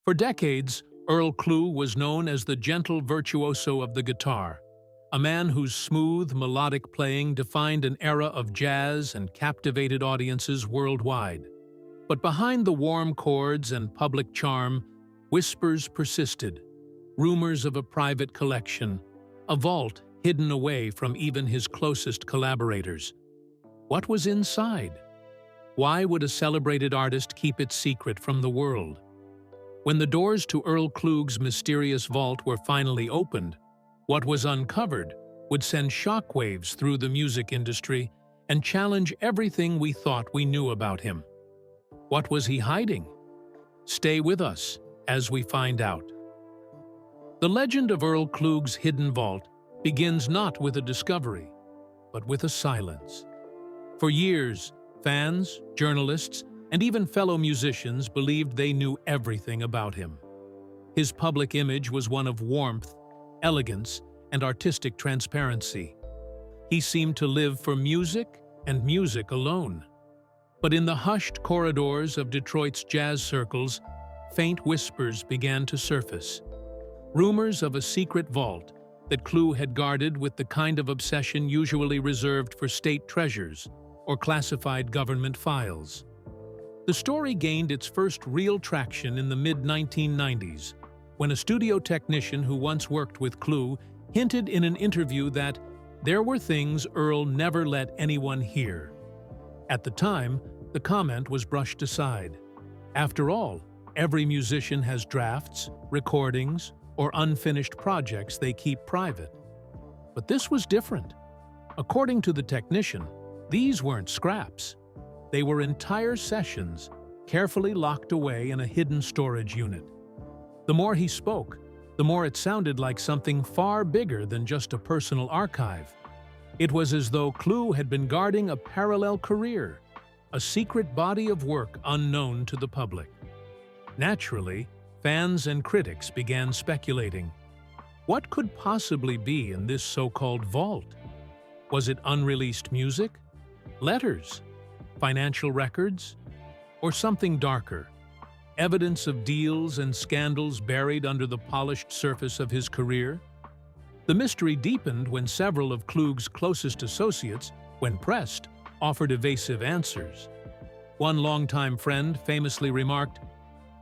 For decades, Earl Klugh was known as the gentle virtuoso of the guitar, a man whose smooth, melodic playing defined an era of jazz and captivated audiences worldwide. But behind the warm chords and public charm, whispers persisted, rumors of a private collection, a vault hidden away from even his closest collaborators. What was inside? Why would a celebrated artist keep it secret from the world? When the doors to Earl Klugh's mysterious vault were finally opened, what was uncovered would send shockwaves through the music industry and challenge everything we thought we knew about him. What was he hiding? Stay with us as we find out. The legend of Earl Klugh's hidden vault begins not with a discovery, but with a silence. For years, fans, journalists, and even fellow musicians believed they knew everything about him. His public image was one of warmth, elegance, and artistic transparency. He seemed to live for music and music alone. But in the hushed corridors of Detroit's jazz circles, faint whispers began to surface. Rumors of a secret vault that Klugh had guarded with the kind of obsession usually reserved for state treasures or classified government files. The story gained its first real traction in the mid-1990s, when a studio technician who once worked with Klugh hinted in an interview that there were things Earl never let anyone hear. At the time, the comment was brushed aside. After all, every musician has drafts, recordings, or unfinished projects they keep private. But this was different. According to the technician, these weren't scraps. They were entire sessions, carefully locked away in a hidden storage unit. The more he spoke, the more it sounded like something far bigger than just a personal archive. It was as though Klugh had been guarding a parallel career, a secret body of work unknown to the public. Naturally, fans and critics began speculating. What could possibly be in this so-called vault? Was it unreleased music? Letters? Financial records? Or something darker? Evidence of deals and scandals buried under the polished surface of his career? The mystery deepened when several of Klugh's closest associates, when pressed, offered evasive answers. One longtime friend famously remarked,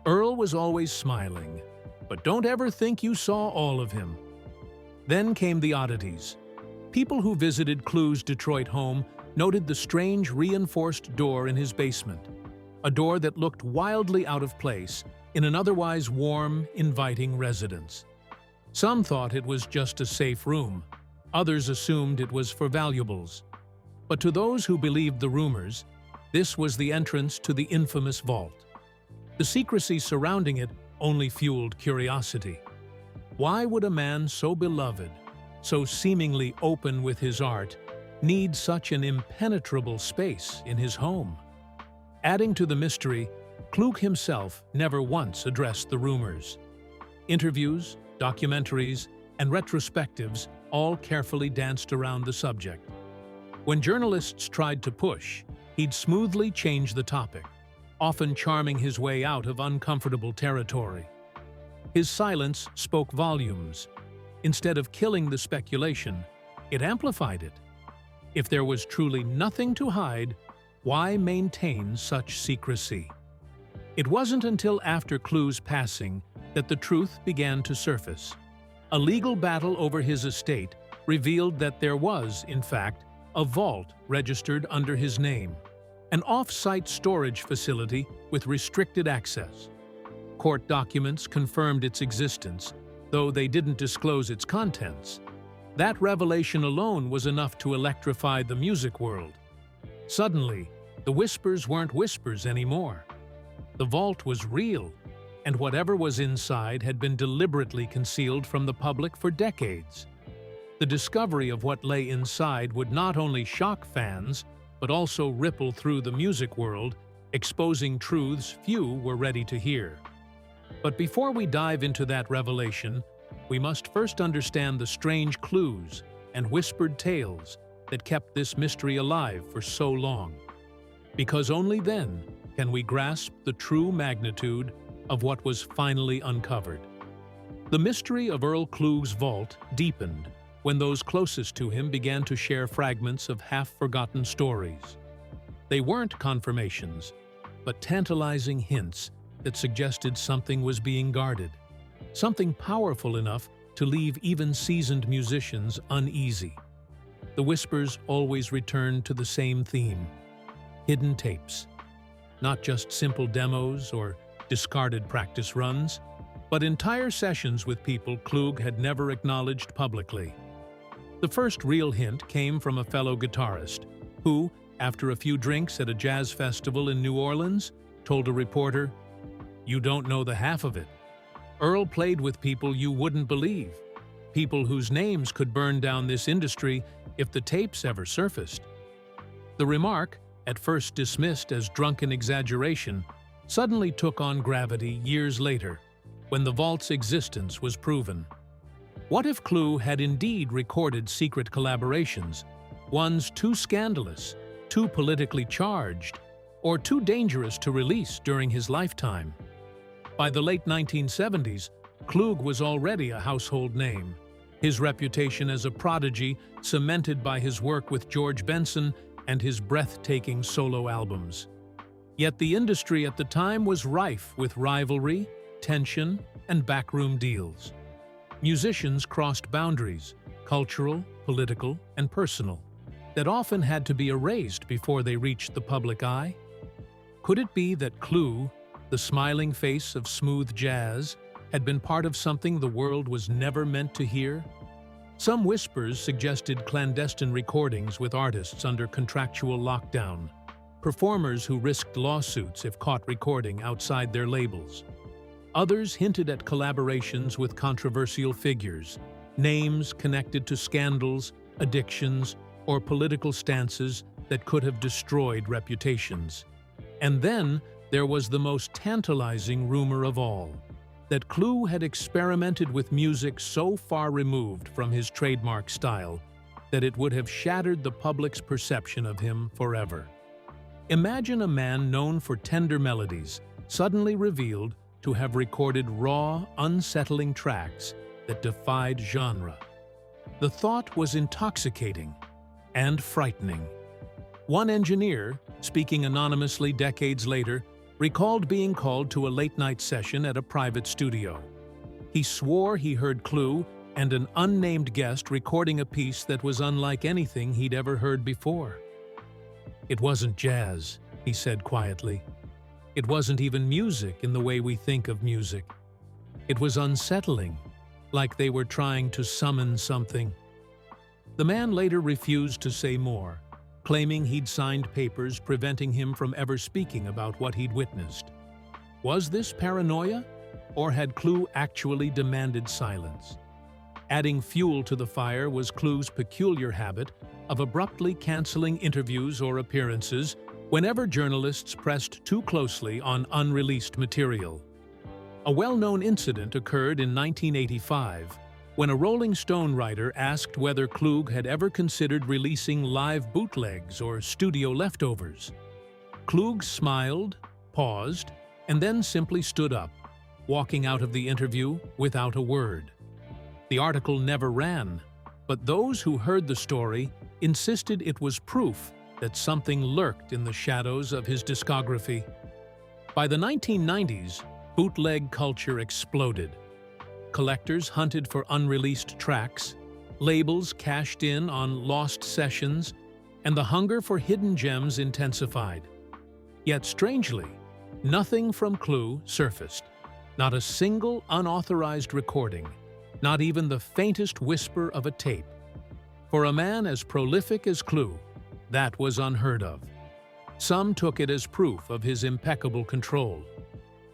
"Earl was always smiling, but don't ever think you saw all of him." Then came the oddities. People who visited Klugh's Detroit home noted the strange reinforced door in his basement, a door that looked wildly out of place in an otherwise warm, inviting residence. Some thought it was just a safe room. Others assumed it was for valuables. But to those who believed the rumors, this was the entrance to the infamous vault. The secrecy surrounding it only fueled curiosity. Why would a man so beloved, so seemingly open with his art, need such an impenetrable space in his home? Adding to the mystery, Klugh himself never once addressed the rumors. Interviews, documentaries, and retrospectives all carefully danced around the subject. When journalists tried to push, he'd smoothly change the topic, often charming his way out of uncomfortable territory. His silence spoke volumes. Instead of killing the speculation, it amplified it. If there was truly nothing to hide, why maintain such secrecy? It wasn't until after Klugh's passing that the truth began to surface. A legal battle over his estate revealed that there was, in fact, a vault registered under his name, an off-site storage facility with restricted access. Court documents confirmed its existence, though they didn't disclose its contents. That revelation alone was enough to electrify the music world. Suddenly, the whispers weren't whispers anymore. The vault was real, and whatever was inside had been deliberately concealed from the public for decades. The discovery of what lay inside would not only shock fans, but also ripple through the music world, exposing truths few were ready to hear. But before we dive into that revelation, we must first understand the strange clues and whispered tales that kept this mystery alive for so long. Because only then can we grasp the true magnitude of what was finally uncovered. The mystery of Earl Klugh's vault deepened when those closest to him began to share fragments of half-forgotten stories. They weren't confirmations, but tantalizing hints that suggested something was being guarded, something powerful enough to leave even seasoned musicians uneasy. The whispers always returned to the same theme: hidden tapes. Not just simple demos or discarded practice runs, but entire sessions with people Klugh had never acknowledged publicly. The first real hint came from a fellow guitarist, who, after a few drinks at a jazz festival in New Orleans, told a reporter, "You don't know the half of it. Earl played with people you wouldn't believe, people whose names could burn down this industry if the tapes ever surfaced." The remark, at first dismissed as drunken exaggeration, suddenly took on gravity years later, when the vault's existence was proven. What if Klugh had indeed recorded secret collaborations, ones too scandalous, too politically charged, or too dangerous to release during his lifetime? By the late 1970s, Klugh was already a household name, his reputation as a prodigy cemented by his work with George Benson and his breathtaking solo albums. Yet the industry at the time was rife with rivalry, tension, and backroom deals. Musicians crossed boundaries, cultural, political, and personal, that often had to be erased before they reached the public eye. Could it be that Klugh, the smiling face of smooth jazz, had been part of something the world was never meant to hear? Some whispers suggested clandestine recordings with artists under contractual lockdown, performers who risked lawsuits if caught recording outside their labels. Others hinted at collaborations with controversial figures, names connected to scandals, addictions, or political stances that could have destroyed reputations. And then there was the most tantalizing rumor of all, that Klugh had experimented with music so far removed from his trademark style that it would have shattered the public's perception of him forever. Imagine a man known for tender melodies, suddenly revealed to have recorded raw, unsettling tracks that defied genre. The thought was intoxicating and frightening. One engineer, speaking anonymously decades later, recalled being called to a late-night session at a private studio. He swore he heard Klugh and an unnamed guest recording a piece that was unlike anything he'd ever heard before. "It wasn't jazz," he said quietly. "It wasn't even music in the way we think of music. It was unsettling, like they were trying to summon something." The man later refused to say more, claiming he'd signed papers preventing him from ever speaking about what he'd witnessed. Was this paranoia, or had Klugh actually demanded silence? Adding fuel to the fire was Klugh's peculiar habit of abruptly canceling interviews or appearances whenever journalists pressed too closely on unreleased material. A well-known incident occurred in 1985 when a Rolling Stone writer asked whether Klugh had ever considered releasing live bootlegs or studio leftovers. Klugh smiled, paused, and then simply stood up, walking out of the interview without a word. The article never ran, but those who heard the story insisted it was proof that something lurked in the shadows of his discography. By the 1990s, bootleg culture exploded. Collectors hunted for unreleased tracks, labels cashed in on lost sessions, and the hunger for hidden gems intensified. Yet strangely, nothing from Klugh surfaced. Not a single unauthorized recording, not even the faintest whisper of a tape. For a man as prolific as Klugh, that was unheard of. Some took it as proof of his impeccable control.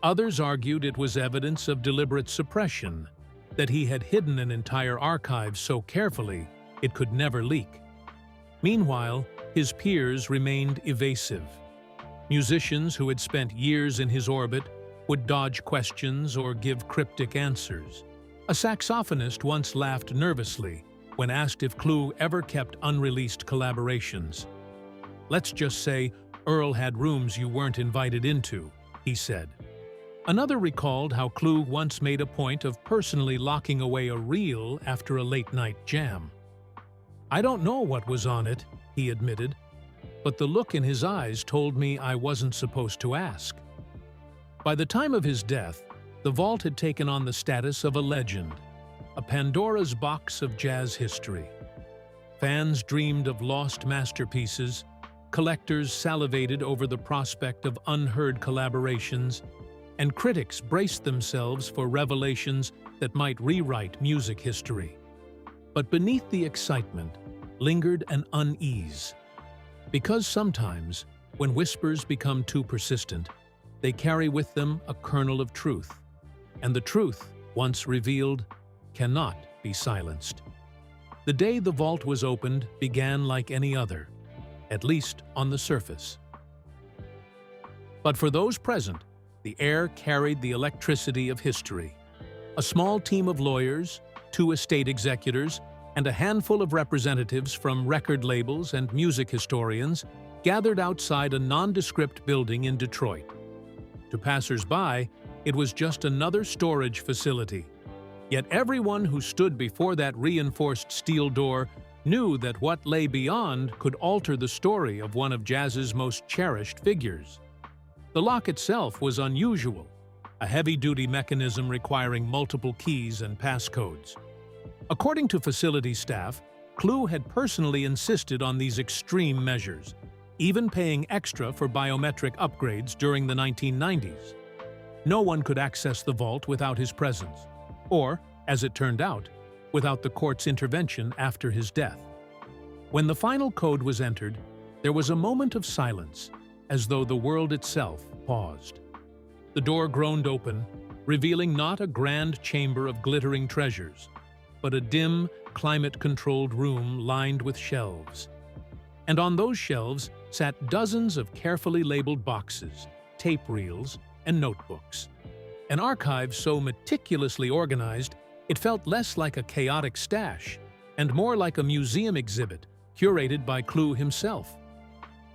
Others argued it was evidence of deliberate suppression, that he had hidden an entire archive so carefully it could never leak. Meanwhile, his peers remained evasive. Musicians who had spent years in his orbit would dodge questions or give cryptic answers. A saxophonist once laughed nervously when asked if Klugh ever kept unreleased collaborations. "Let's just say Earl had rooms you weren't invited into," he said. Another recalled how Klugh once made a point of personally locking away a reel after a late-night jam. "I don't know what was on it," he admitted, "but the look in his eyes told me I wasn't supposed to ask." By the time of his death, the vault had taken on the status of a legend, a Pandora's box of jazz history. Fans dreamed of lost masterpieces, collectors salivated over the prospect of unheard collaborations, and critics braced themselves for revelations that might rewrite music history. But beneath the excitement lingered an unease. Because sometimes, when whispers become too persistent, they carry with them a kernel of truth, and the truth, once revealed, cannot be silenced. The day the vault was opened began like any other, at least on the surface. But for those present, the air carried the electricity of history. A small team of lawyers, 2 estate executors, and a handful of representatives from record labels and music historians gathered outside a nondescript building in Detroit. To passers-by, it was just another storage facility. Yet everyone who stood before that reinforced steel door knew that what lay beyond could alter the story of one of jazz's most cherished figures. The lock itself was unusual, a heavy-duty mechanism requiring multiple keys and passcodes. According to facility staff, Klugh had personally insisted on these extreme measures, even paying extra for biometric upgrades during the 1990s. No one could access the vault without his presence, or, as it turned out, without the court's intervention after his death. When the final code was entered, there was a moment of silence, as though the world itself paused. The door groaned open, revealing not a grand chamber of glittering treasures, but a dim, climate-controlled room lined with shelves. And on those shelves sat dozens of carefully labeled boxes, tape reels, and notebooks. An archive so meticulously organized, it felt less like a chaotic stash and more like a museum exhibit curated by Klugh himself.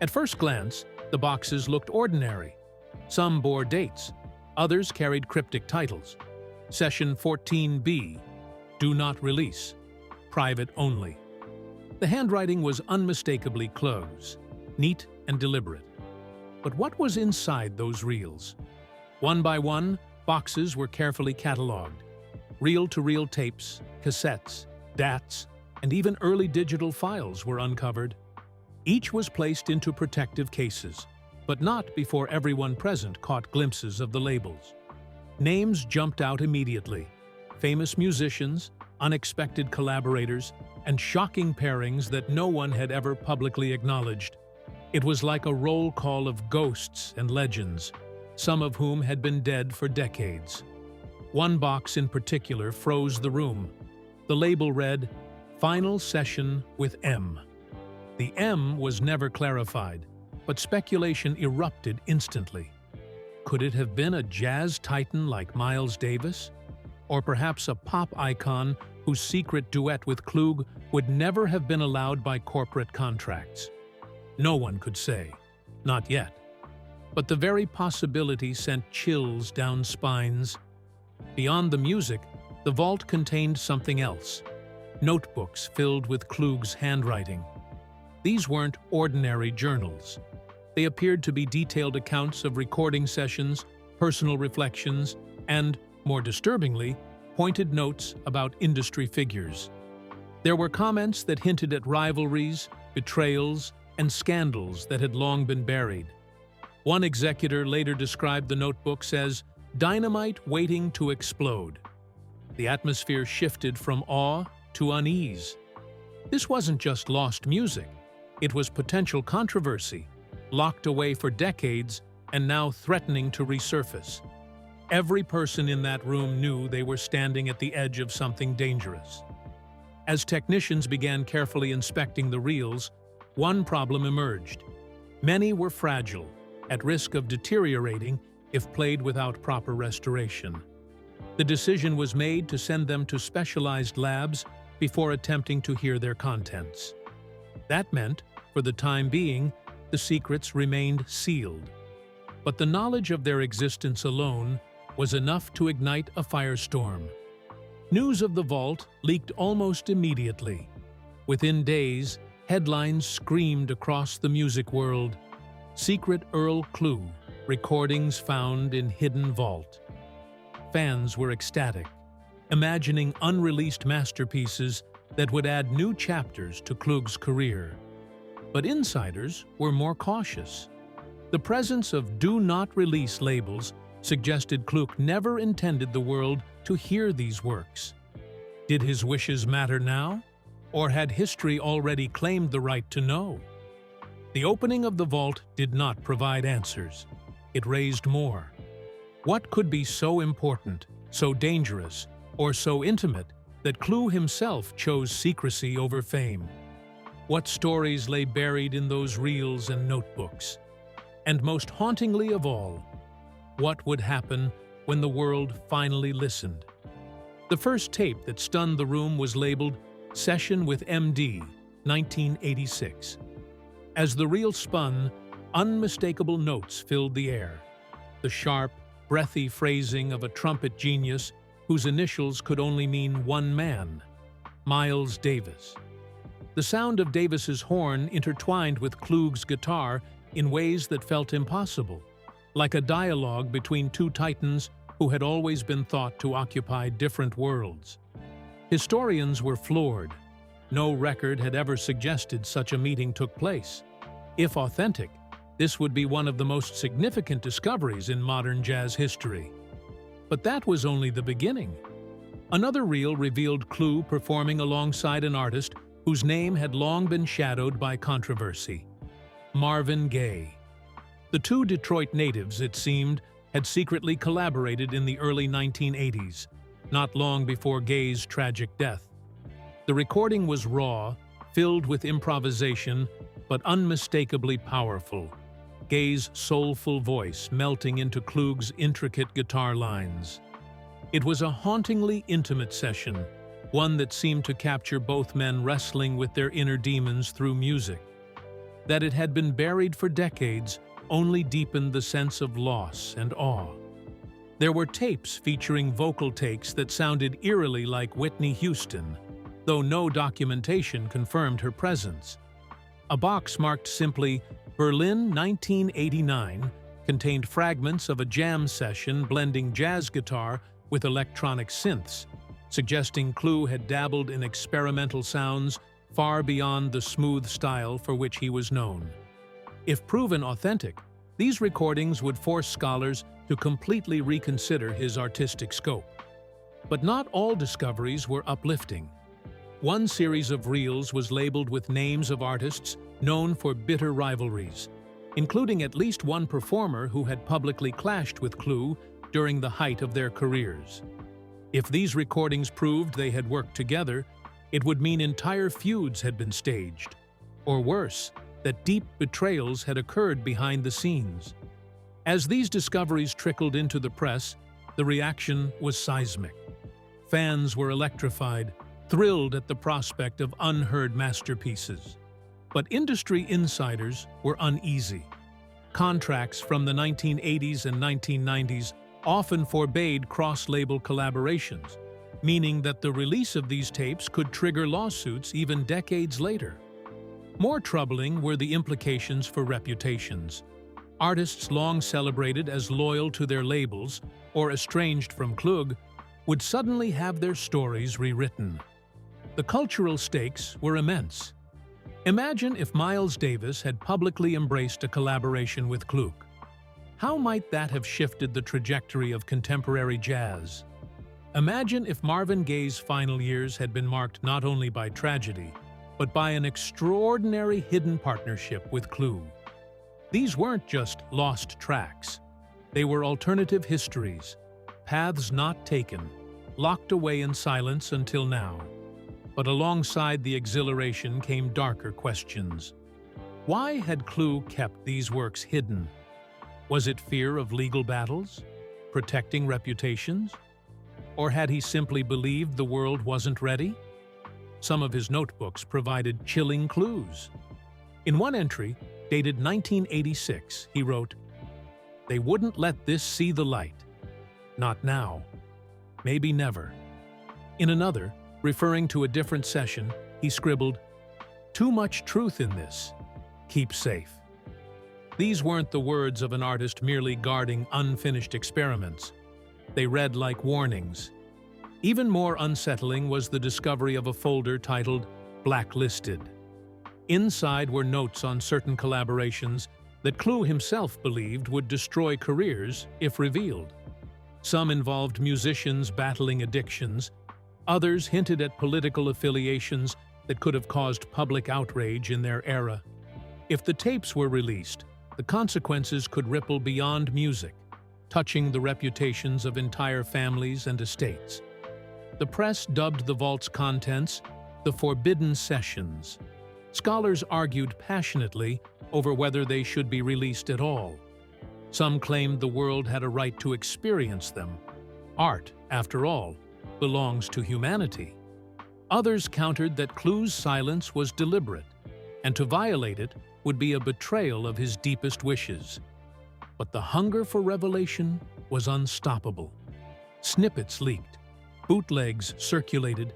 At first glance, the boxes looked ordinary. Some bore dates, others carried cryptic titles. Session 14B, Do Not Release, Private Only. The handwriting was unmistakably Klugh's, neat and deliberate. But what was inside those reels? One by one, boxes were carefully cataloged. Reel-to-reel tapes, cassettes, DATs, and even early digital files were uncovered. Each was placed into protective cases, but not before everyone present caught glimpses of the labels. Names jumped out immediately: famous musicians, unexpected collaborators, and shocking pairings that no one had ever publicly acknowledged. It was like a roll call of ghosts and legends, some of whom had been dead for decades. One box in particular froze the room. The label read, "Final Session with M." The M was never clarified, but speculation erupted instantly. Could it have been a jazz titan like Miles Davis? Or perhaps a pop icon whose secret duet with Klugh would never have been allowed by corporate contracts? No one could say, not yet. But the very possibility sent chills down spines. Beyond the music, the vault contained something else: notebooks filled with Klugh's handwriting. These weren't ordinary journals. They appeared to be detailed accounts of recording sessions, personal reflections, and, more disturbingly, pointed notes about industry figures. There were comments that hinted at rivalries, betrayals, and scandals that had long been buried. One executor later described the notebooks as dynamite waiting to explode. The atmosphere shifted from awe to unease. This wasn't just lost music. It was potential controversy, locked away for decades and now threatening to resurface. Every person in that room knew they were standing at the edge of something dangerous. As technicians began carefully inspecting the reels, one problem emerged. Many were fragile, at risk of deteriorating if played without proper restoration. The decision was made to send them to specialized labs before attempting to hear their contents. That meant, for the time being, the secrets remained sealed. But the knowledge of their existence alone was enough to ignite a firestorm. News of the vault leaked almost immediately. Within days, headlines screamed across the music world, "Secret Earl Klugh, recordings found in hidden vault." Fans were ecstatic, imagining unreleased masterpieces that would add new chapters to Klugh's career. But insiders were more cautious. The presence of "do not release" labels suggested Klugh never intended the world to hear these works. Did his wishes matter now? Or had history already claimed the right to know? The opening of the vault did not provide answers. It raised more. What could be so important, so dangerous, or so intimate that Klugh himself chose secrecy over fame? What stories lay buried in those reels and notebooks? And most hauntingly of all, what would happen when the world finally listened? The first tape that stunned the room was labeled "Session with MD, 1986. As the reel spun, unmistakable notes filled the air. The sharp, breathy phrasing of a trumpet genius whose initials could only mean one man, Miles Davis. The sound of Davis's horn intertwined with Klugh's guitar in ways that felt impossible, like a dialogue between two titans who had always been thought to occupy different worlds. Historians were floored. No record had ever suggested such a meeting took place. If authentic, this would be one of the most significant discoveries in modern jazz history. But that was only the beginning. Another reel revealed Klugh performing alongside an artist whose name had long been shadowed by controversy: Marvin Gaye. The two Detroit natives, it seemed, had secretly collaborated in the early 1980s, not long before Gaye's tragic death. The recording was raw, filled with improvisation, but unmistakably powerful, Gaye's soulful voice melting into Klugh's intricate guitar lines. It was a hauntingly intimate session, one that seemed to capture both men wrestling with their inner demons through music. That it had been buried for decades only deepened the sense of loss and awe. There were tapes featuring vocal takes that sounded eerily like Whitney Houston, though no documentation confirmed her presence. A box marked simply "Berlin 1989" contained fragments of a jam session blending jazz guitar with electronic synths, suggesting Klugh had dabbled in experimental sounds far beyond the smooth style for which he was known. If proven authentic, these recordings would force scholars to completely reconsider his artistic scope. But not all discoveries were uplifting. One series of reels was labeled with names of artists known for bitter rivalries, including at least one performer who had publicly clashed with Klugh during the height of their careers. If these recordings proved they had worked together, it would mean entire feuds had been staged. Or worse, that deep betrayals had occurred behind the scenes. As these discoveries trickled into the press, the reaction was seismic. Fans were electrified, thrilled at the prospect of unheard masterpieces. But industry insiders were uneasy. Contracts from the 1980s and 1990s often forbade cross-label collaborations, meaning that the release of these tapes could trigger lawsuits even decades later. More troubling were the implications for reputations. Artists long celebrated as loyal to their labels or estranged from Klugh would suddenly have their stories rewritten. The cultural stakes were immense. Imagine if Miles Davis had publicly embraced a collaboration with Klugh. How might that have shifted the trajectory of contemporary jazz? Imagine if Marvin Gaye's final years had been marked not only by tragedy, but by an extraordinary hidden partnership with Klugh. These weren't just lost tracks. They were alternative histories, paths not taken, locked away in silence until now. But alongside the exhilaration came darker questions. Why had Klugh kept these works hidden? Was it fear of legal battles? Protecting reputations? Or had he simply believed the world wasn't ready? Some of his notebooks provided chilling clues. In one entry, dated 1986, he wrote, "They wouldn't let this see the light." Not now. Maybe never. In another, referring to a different session, he scribbled, "Too much truth in this. Keep safe." These weren't the words of an artist merely guarding unfinished experiments. They read like warnings. Even more unsettling was the discovery of a folder titled Blacklisted. Inside were notes on certain collaborations that Klugh himself believed would destroy careers if revealed. Some involved musicians battling addictions, others hinted at political affiliations that could have caused public outrage in their era. If the tapes were released, the consequences could ripple beyond music, touching the reputations of entire families and estates. The press dubbed the vault's contents the Forbidden Sessions. Scholars argued passionately over whether they should be released at all. Some claimed the world had a right to experience them. Art, after all, belongs to humanity. Others countered that Klugh's silence was deliberate, and to violate it would be a betrayal of his deepest wishes. But the hunger for revelation was unstoppable. Snippets leaked, bootlegs circulated,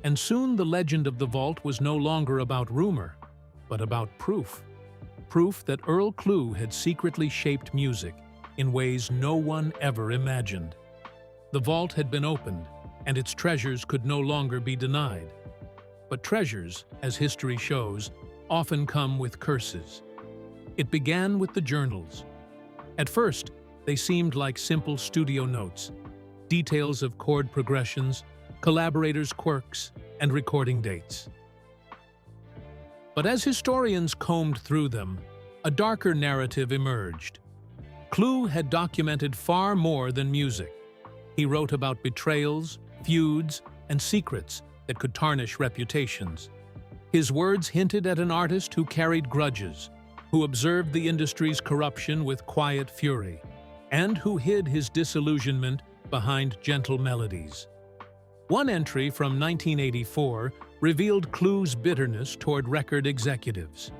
and soon the legend of the vault was no longer about rumor, but about proof. Proof that Earl Klugh had secretly shaped music in ways no one ever imagined. The vault had been opened, and its treasures could no longer be denied. But treasures, as history shows, often come with curses. It began with the journals. At first, they seemed like simple studio notes, details of chord progressions, collaborators' quirks, and recording dates. But as historians combed through them, a darker narrative emerged. Klugh had documented far more than music. He wrote about betrayals, feuds, and secrets that could tarnish reputations. His words hinted at an artist who carried grudges, who observed the industry's corruption with quiet fury, and who hid his disillusionment behind gentle melodies. One entry from 1984 revealed Klugh's bitterness toward record executives.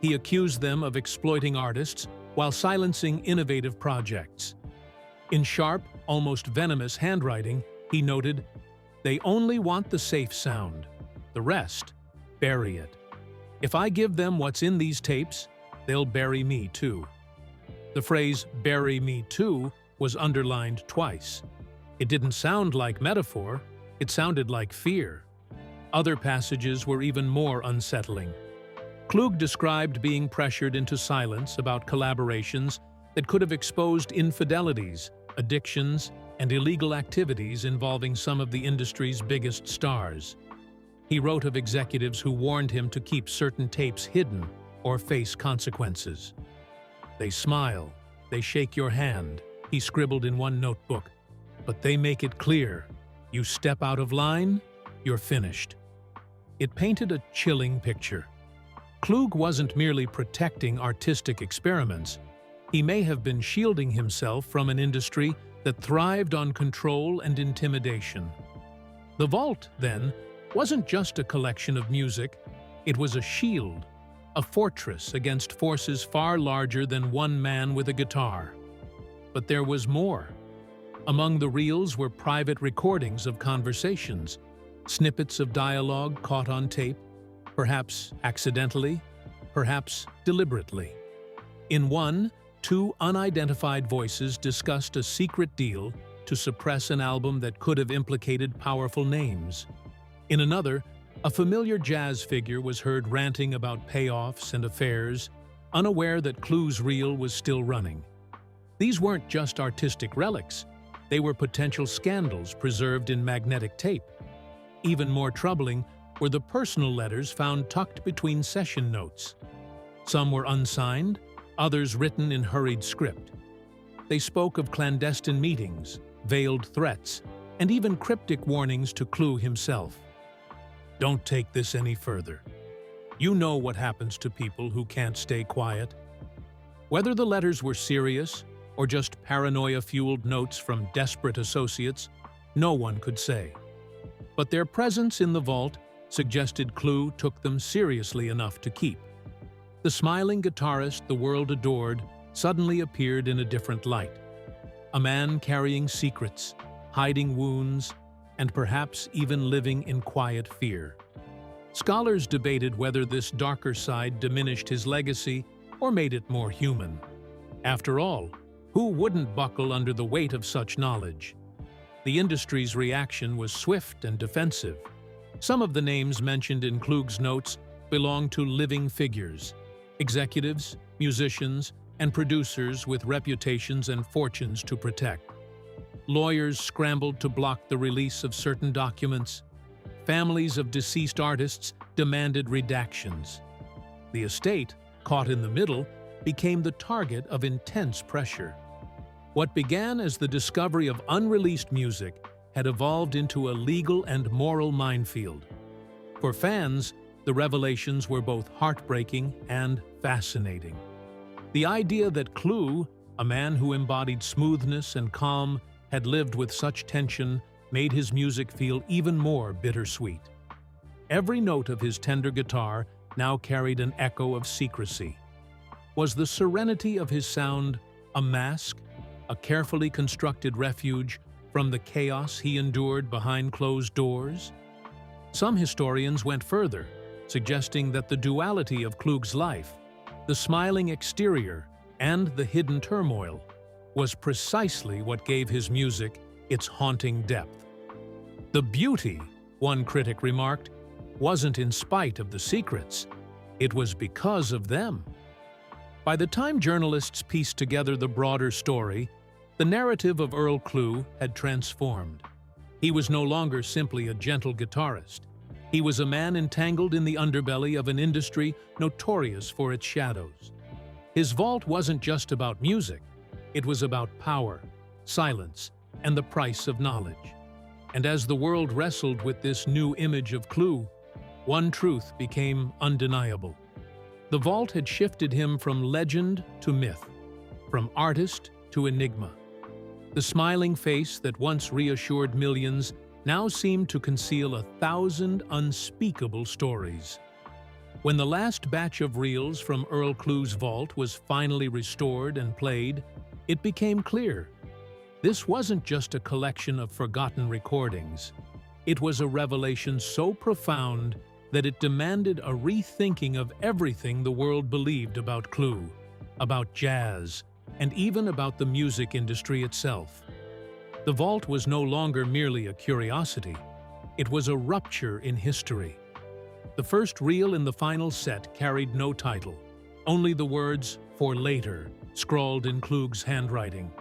He accused them of exploiting artists while silencing innovative projects. In sharp, almost venomous handwriting, he noted, "They only want the safe sound. The rest, bury it. If I give them what's in these tapes, they'll bury me too." The phrase "bury me too" was underlined twice. It didn't sound like metaphor, it sounded like fear. Other passages were even more unsettling. Klugh described being pressured into silence about collaborations that could have exposed infidelities, addictions, and illegal activities involving some of the industry's biggest stars. He wrote of executives who warned him to keep certain tapes hidden or face consequences. "They smile, they shake your hand," he scribbled in one notebook, "but they make it clear, you step out of line, you're finished." It painted a chilling picture. Klugh wasn't merely protecting artistic experiments. He may have been shielding himself from an industry that thrived on control and intimidation. The vault, then, wasn't just a collection of music, it was a shield, a fortress against forces far larger than one man with a guitar. But there was more. Among the reels were private recordings of conversations, snippets of dialogue caught on tape, perhaps accidentally, perhaps deliberately. In one, two unidentified voices discussed a secret deal to suppress an album that could have implicated powerful names. In another, a familiar jazz figure was heard ranting about payoffs and affairs, unaware that Klugh's reel was still running. These weren't just artistic relics, they were potential scandals preserved in magnetic tape. Even more troubling were the personal letters found tucked between session notes. Some were unsigned, others written in hurried script. They spoke of clandestine meetings, veiled threats, and even cryptic warnings to Klugh himself. "Don't take this any further. You know what happens to people who can't stay quiet." Whether the letters were serious or just paranoia-fueled notes from desperate associates, no one could say. But their presence in the vault suggested Klugh took them seriously enough to keep. The smiling guitarist the world adored suddenly appeared in a different light. a man carrying secrets, hiding wounds, and perhaps even living in quiet fear. Scholars debated whether this darker side diminished his legacy or made it more human. After all, who wouldn't buckle under the weight of such knowledge? The industry's reaction was swift and defensive. Some of the names mentioned in Klugh's notes belonged to living figures, executives, musicians, and producers with reputations and fortunes to protect. Lawyers scrambled to block the release of certain documents. Families of deceased artists demanded redactions. The estate, caught in the middle, became the target of intense pressure. What began as the discovery of unreleased music had evolved into a legal and moral minefield. For fans, the revelations were both heartbreaking and fascinating. The idea that Klugh, a man who embodied smoothness and calm, had lived with such tension made his music feel even more bittersweet. Every note of his tender guitar now carried an echo of secrecy. Was the serenity of his sound a mask, a carefully constructed refuge from the chaos he endured behind closed doors? Some historians went further, suggesting that the duality of Klugh's life, the smiling exterior and the hidden turmoil, was precisely what gave his music its haunting depth. The beauty, one critic remarked, wasn't in spite of the secrets, it was because of them. By the time journalists pieced together the broader story, the narrative of Earl Klugh had transformed. He was no longer simply a gentle guitarist. He was a man entangled in the underbelly of an industry notorious for its shadows. His vault wasn't just about music. It was about power, silence, and the price of knowledge. And as the world wrestled with this new image of Klugh, one truth became undeniable. The vault had shifted him from legend to myth, from artist to enigma. The smiling face that once reassured millions now seemed to conceal 1,000 unspeakable stories. When the last batch of reels from Earl Klugh's vault was finally restored and played, it became clear. This wasn't just a collection of forgotten recordings. It was a revelation so profound that it demanded a rethinking of everything the world believed about Klugh, about jazz, and even about the music industry itself. The vault was no longer merely a curiosity. It was a rupture in history. The first reel in the final set carried no title, only the words "For Later" scrawled in Klugh's handwriting.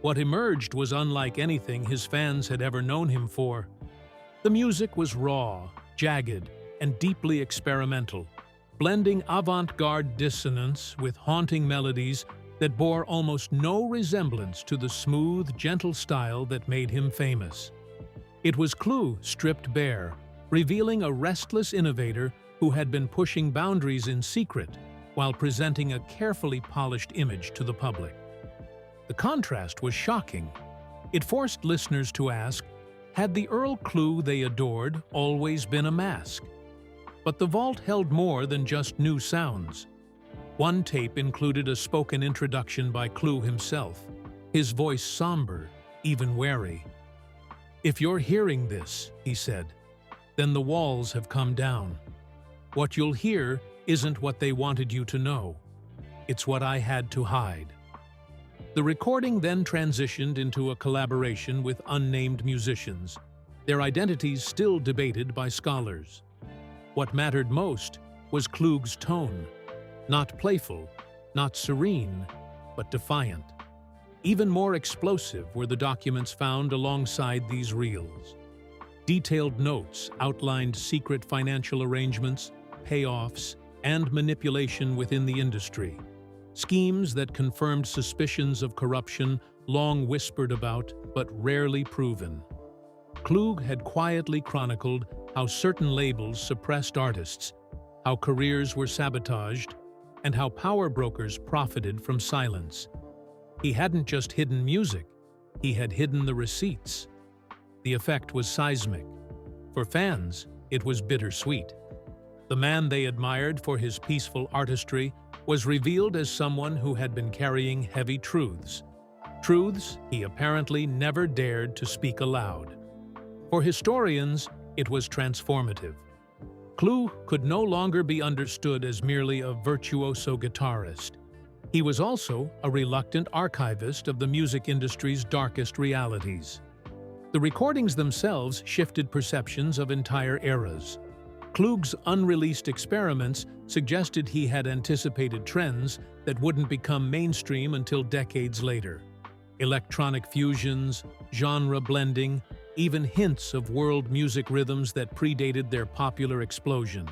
What emerged was unlike anything his fans had ever known him for. The music was raw, jagged, and deeply experimental, blending avant-garde dissonance with haunting melodies that bore almost no resemblance to the smooth, gentle style that made him famous. It was Klugh stripped bare, revealing a restless innovator who had been pushing boundaries in secret while presenting a carefully polished image to the public. The contrast was shocking. It forced listeners to ask, had the Earl Klugh they adored always been a mask? But the vault held more than just new sounds. One tape included a spoken introduction by Klugh himself, his voice somber, even wary. "If you're hearing this," he said, "then the walls have come down. What you'll hear isn't what they wanted you to know. It's what I had to hide." The recording then transitioned into a collaboration with unnamed musicians, their identities still debated by scholars. What mattered most was Klugh's tone. Not playful, not serene, but defiant. Even more explosive were the documents found alongside these reels. Detailed notes outlined secret financial arrangements, payoffs, and manipulation within the industry. Schemes that confirmed suspicions of corruption long whispered about but rarely proven. Klugh had quietly chronicled how certain labels suppressed artists, how careers were sabotaged, and how power brokers profited from silence. He hadn't just hidden music, he had hidden the receipts. The effect was seismic. For fans, it was bittersweet. The man they admired for his peaceful artistry was revealed as someone who had been carrying heavy truths. truths he apparently never dared to speak aloud. For historians, it was transformative. Klugh could no longer be understood as merely a virtuoso guitarist. He was also a reluctant archivist of the music industry's darkest realities. The recordings themselves shifted perceptions of entire eras. Klugh's unreleased experiments suggested he had anticipated trends that wouldn't become mainstream until decades later. Electronic fusions, genre blending, even hints of world music rhythms that predated their popular explosion.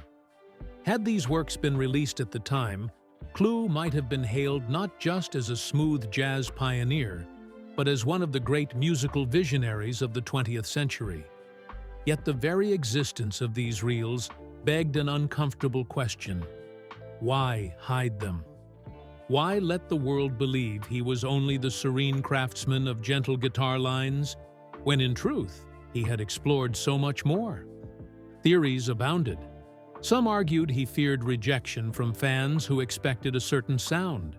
Had these works been released at the time, Klugh might have been hailed not just as a smooth jazz pioneer, but as one of the great musical visionaries of the 20th century. Yet the very existence of these reels begged an uncomfortable question. Why hide them? Why let the world believe he was only the serene craftsman of gentle guitar lines, when in truth, he had explored so much more? Theories abounded. Some argued he feared rejection from fans who expected a certain sound.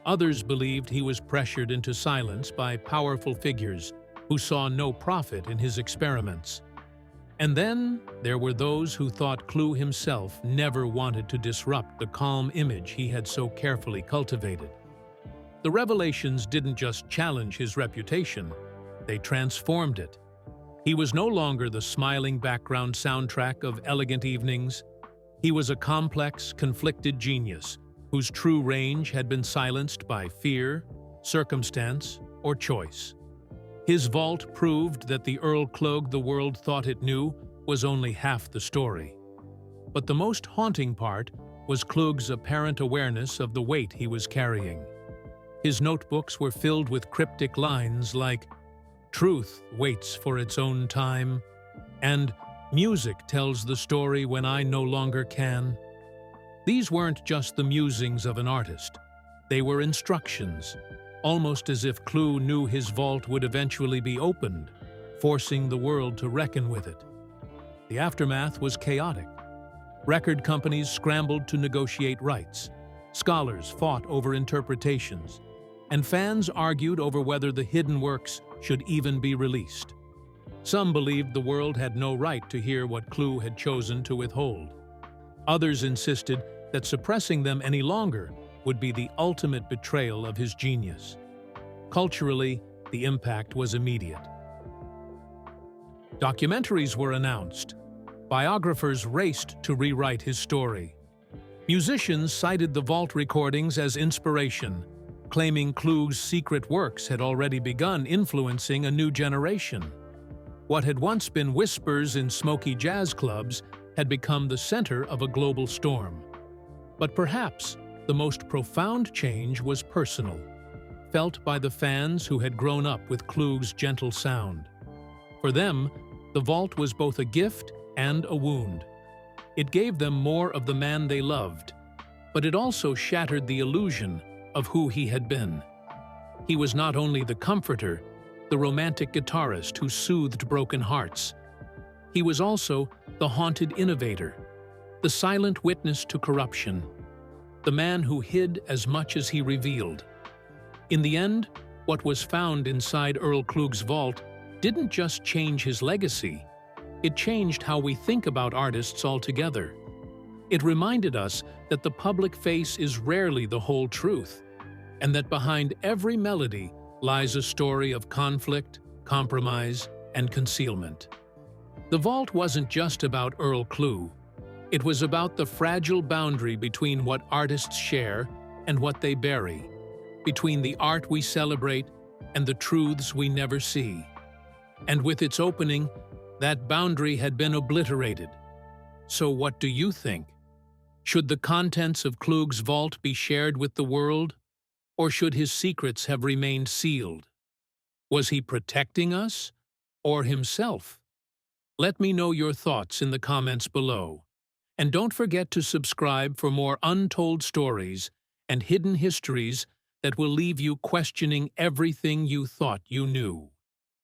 Others believed he was pressured into silence by powerful figures who saw no profit in his experiments. And then there were those who thought Klugh himself never wanted to disrupt the calm image he had so carefully cultivated. The revelations didn't just challenge his reputation, they transformed it. He was no longer the smiling background soundtrack of elegant evenings. He was a complex, conflicted genius whose true range had been silenced by fear, circumstance, or choice. His vault proved that the Earl Klugh the world thought it knew was only half the story. But the most haunting part was Klugh's apparent awareness of the weight he was carrying. His notebooks were filled with cryptic lines like, "Truth waits for its own time," and "Music tells the story when I no longer can." These weren't just the musings of an artist. They were instructions, almost as if Klugh knew his vault would eventually be opened, forcing the world to reckon with it. The aftermath was chaotic. Record companies scrambled to negotiate rights, scholars fought over interpretations, and fans argued over whether the hidden works should even be released. Some believed the world had no right to hear what Klugh had chosen to withhold. Others insisted that suppressing them any longer would be the ultimate betrayal of his genius. Culturally, the impact was immediate. Documentaries were announced. Biographers raced to rewrite his story. Musicians cited the vault recordings as inspiration, claiming Klugh's secret works had already begun influencing a new generation. What had once been whispers in smoky jazz clubs had become the center of a global storm. But perhaps the most profound change was personal, felt by the fans who had grown up with Klugh's gentle sound. For them, the vault was both a gift and a wound. It gave them more of the man they loved, but it also shattered the illusion of who he had been. He was not only the comforter, the romantic guitarist who soothed broken hearts. He was also the haunted innovator, the silent witness to corruption, the man who hid as much as he revealed. In the end, what was found inside Earl Klugh's vault didn't just change his legacy, it changed how we think about artists altogether. It reminded us that the public face is rarely the whole truth, and that behind every melody lies a story of conflict, compromise, and concealment. The vault wasn't just about Earl Klugh. It was about the fragile boundary between what artists share and what they bury, between the art we celebrate and the truths we never see. And with its opening, that boundary had been obliterated. So what do you think? Should the contents of Klugh's vault be shared with the world, or should his secrets have remained sealed? Was he protecting us, or himself? Let me know your thoughts in the comments below. And don't forget to subscribe for more untold stories and hidden histories that will leave you questioning everything you thought you knew.